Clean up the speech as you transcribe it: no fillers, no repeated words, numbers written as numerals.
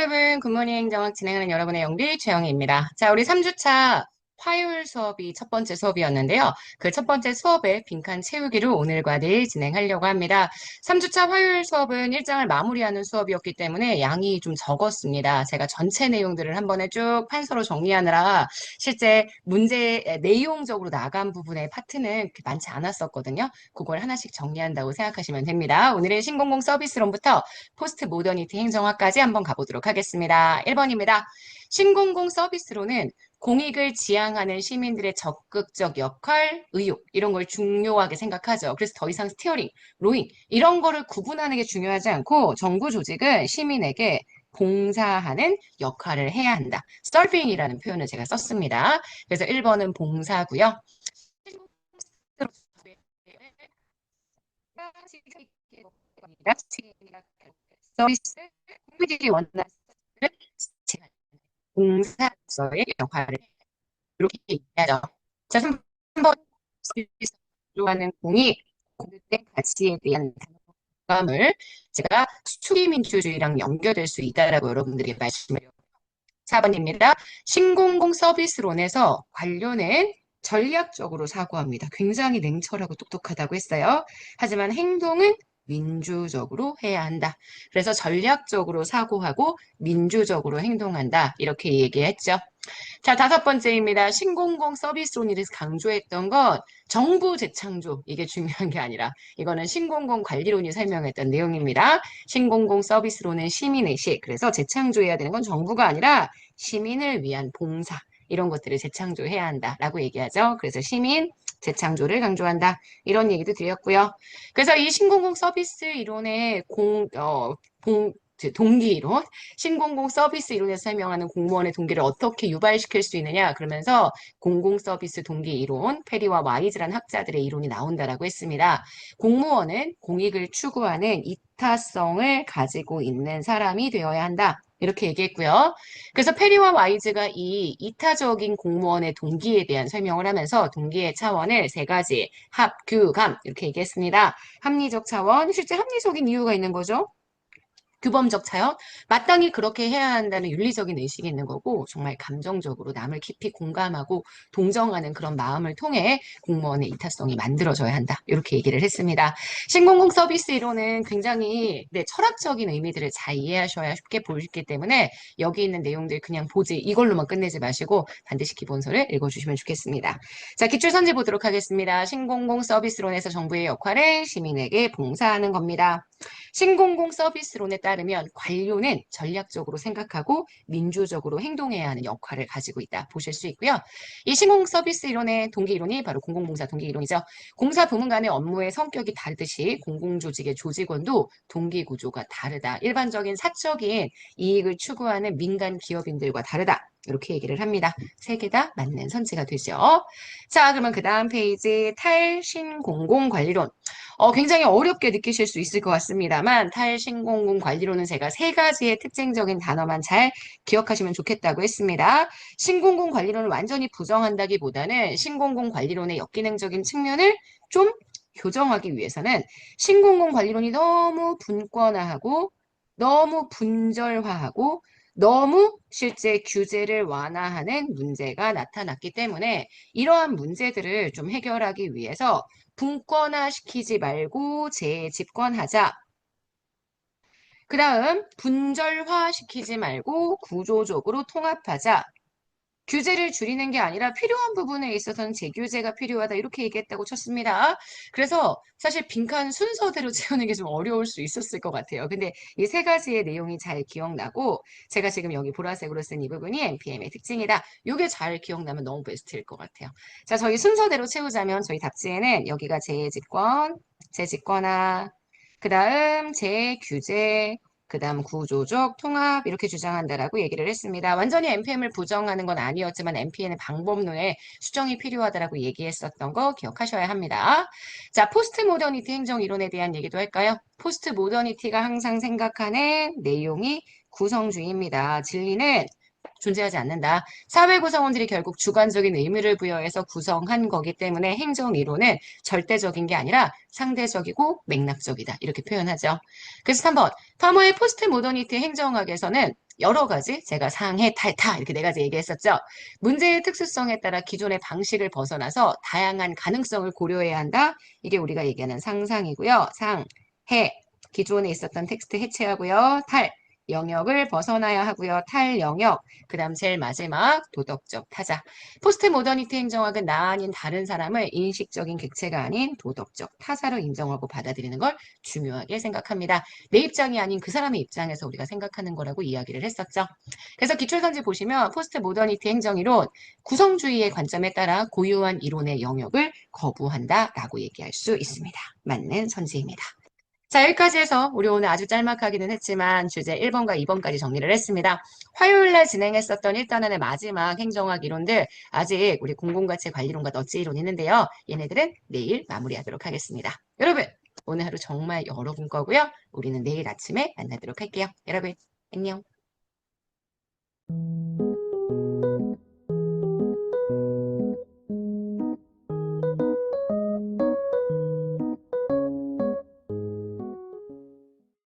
여러분, 굿모닝 행정학 진행하는 여러분의 영리 최영희입니다. 자, 우리 3주차 화요일 수업이 첫 번째 수업이었는데요. 그 첫 번째 수업의 빈칸 채우기를 오늘과 내일 진행하려고 합니다. 3주차 화요일 수업은 일장을 마무리하는 수업이었기 때문에 양이 좀 적었습니다. 제가 전체 내용들을 한 번에 쭉 판서로 정리하느라 실제 문제 내용적으로 나간 부분의 파트는 그렇게 많지 않았었거든요. 그걸 하나씩 정리한다고 생각하시면 됩니다. 오늘의 신공공 서비스론부터 포스트 모더니티 행정학까지 한번 가보도록 하겠습니다. 1번입니다. 신공공 서비스로는 공익을 지향하는 시민들의 적극적 역할, 의욕 이런 걸 중요하게 생각하죠. 그래서 더 이상 스티어링, 로잉 이런 거를 구분하는 게 중요하지 않고 정부 조직은 시민에게 봉사하는 역할을 해야 한다. 서빙이라는 표현을 제가 썼습니다. 그래서 1번은 봉사고요. 서비스 국민들이 원하는 봉사로서의 역할을 이렇게 얘기하죠. 자, 3번 하는 공이 공유된 가치에 대한 공감을 제가 수기 민주주의랑 연결될 수 있다라고 여러분들이 말씀을 4번입니다. 신공공 서비스론에서 관료는 전략적으로 사고합니다. 굉장히 냉철하고 똑똑하다고 했어요. 하지만 행동은 민주적으로 해야 한다. 그래서 전략적으로 사고하고 민주적으로 행동한다. 이렇게 얘기했죠. 자, 5번째입니다. 신공공 서비스론에서 강조했던 건 정부 재창조. 이게 중요한 게 아니라 이거는 신공공 관리론이 설명했던 내용입니다. 신공공 서비스론은 시민의식. 그래서 재창조해야 되는 건 정부가 아니라 시민을 위한 봉사. 이런 것들을 재창조해야 한다라고 얘기하죠. 그래서 시민 재창조를 강조한다. 이런 얘기도 드렸고요. 그래서 이 신공공 서비스 이론의 동기 이론, 신공공 서비스 이론에서 설명하는 공무원의 동기를 어떻게 유발시킬 수 있느냐 그러면서 공공 서비스 동기 이론, 페리와 와이즈란 학자들의 이론이 나온다라고 했습니다. 공무원은 공익을 추구하는 이타성을 가지고 있는 사람이 되어야 한다. 이렇게 얘기했고요. 그래서 페리와 와이즈가 이 이타적인 공무원의 동기에 대한 설명을 하면서 동기의 차원을 세 가지, 합, 규, 감 이렇게 얘기했습니다. 합리적 차원, 실제 합리적인 이유가 있는 거죠. 규범적 차원, 마땅히 그렇게 해야 한다는 윤리적인 의식이 있는 거고 정말 감정적으로 남을 깊이 공감하고 동정하는 그런 마음을 통해 공무원의 이타성이 만들어져야 한다. 이렇게 얘기를 했습니다. 신공공 서비스 이론은 굉장히 철학적인 의미들을 잘 이해하셔야 쉽게 보이기 때문에 여기 있는 내용들 그냥 보지 이걸로만 끝내지 마시고 반드시 기본서를 읽어주시면 좋겠습니다. 자, 기출선지 보도록 하겠습니다. 신공공 서비스론에서 정부의 역할은 시민에게 봉사하는 겁니다. 신공공 서비스론에 따르면 관료는 전략적으로 생각하고 민주적으로 행동해야 하는 역할을 가지고 있다 보실 수 있고요. 이 신공공 서비스 이론의 동기 이론이 바로 공공봉사 동기 이론이죠. 공사 부문 간의 업무의 성격이 다르듯이 공공조직의 조직원도 동기 구조가 다르다. 일반적인 사적인 이익을 추구하는 민간 기업인들과 다르다. 이렇게 얘기를 합니다. 세 개 다 맞는 선지가 되죠. 자, 그러면 그 다음 페이지 탈신공공관리론. 굉장히 어렵게 느끼실 수 있을 것 같습니다만 탈신공공 관리론은 제가 세 가지의 특징적인 단어만 잘 기억하시면 좋겠다고 했습니다. 신공공 관리론을 완전히 부정한다기보다는 신공공 관리론의 역기능적인 측면을 좀 교정하기 위해서는 신공공 관리론이 너무 분권화하고 너무 분절화하고 너무 실제 규제를 완화하는 문제가 나타났기 때문에 이러한 문제들을 좀 해결하기 위해서 분권화시키지 말고 재집권하자. 그 다음 분절화시키지 말고 구조적으로 통합하자. 규제를 줄이는 게 아니라 필요한 부분에 있어서는 재규제가 필요하다 이렇게 얘기했다고 쳤습니다. 그래서 사실 빈칸 순서대로 채우는 게 좀 어려울 수 있었을 것 같아요. 근데 이 세 가지의 내용이 잘 기억나고 제가 지금 여기 보라색으로 쓴 이 부분이 NPM의 특징이다. 이게 잘 기억나면 너무 베스트일 것 같아요. 자, 저희 순서대로 채우자면 저희 답지에는 여기가 재집권, 재집권화, 그 다음 재규제, 그 다음 구조적 통합 이렇게 주장한다라고 얘기를 했습니다. 완전히 NPM을 부정하는 건 아니었지만 NPM의 방법론에 수정이 필요하다라고 얘기했었던 거 기억하셔야 합니다. 자, 포스트 모더니티 행정 이론에 대한 얘기도 할까요? 포스트 모더니티가 항상 생각하는 내용이 구성주의입니다. 진리는 존재하지 않는다. 사회 구성원들이 결국 주관적인 의미를 부여해서 구성한 거기 때문에 행정 이론은 절대적인 게 아니라 상대적이고 맥락적이다. 이렇게 표현하죠. 그래서 3번, 파머의 포스트 모더니티 행정학에서는 여러 가지 제가 상해, 탈타 이렇게 네 가지 얘기했었죠. 문제의 특수성에 따라 기존의 방식을 벗어나서 다양한 가능성을 고려해야 한다. 이게 우리가 얘기하는 상상이고요. 상, 해, 기존에 있었던 텍스트 해체하고요. 탈, 영역을 벗어나야 하고요. 탈 영역, 그 다음 제일 마지막 도덕적 타자. 포스트 모더니티 행정학은 나 아닌 다른 사람을 인식적인 객체가 아닌 도덕적 타자로 인정하고 받아들이는 걸 중요하게 생각합니다. 내 입장이 아닌 그 사람의 입장에서 우리가 생각하는 거라고 이야기를 했었죠. 그래서 기출선지 보시면 포스트 모더니티 행정이론 구성주의의 관점에 따라 고유한 이론의 영역을 거부한다라고 얘기할 수 있습니다. 맞는 선지입니다. 자, 여기까지 해서 우리 오늘 아주 짤막하기는 했지만 주제 1번과 2번까지 정리를 했습니다. 화요일 날 진행했었던 1단원의 마지막 행정학 이론들 아직 우리 공공가치 관리론과 넛지 이론이 있는데요. 얘네들은 내일 마무리하도록 하겠습니다. 여러분, 오늘 하루 정말 여러분 거고요. 우리는 내일 아침에 만나도록 할게요. 여러분, 안녕.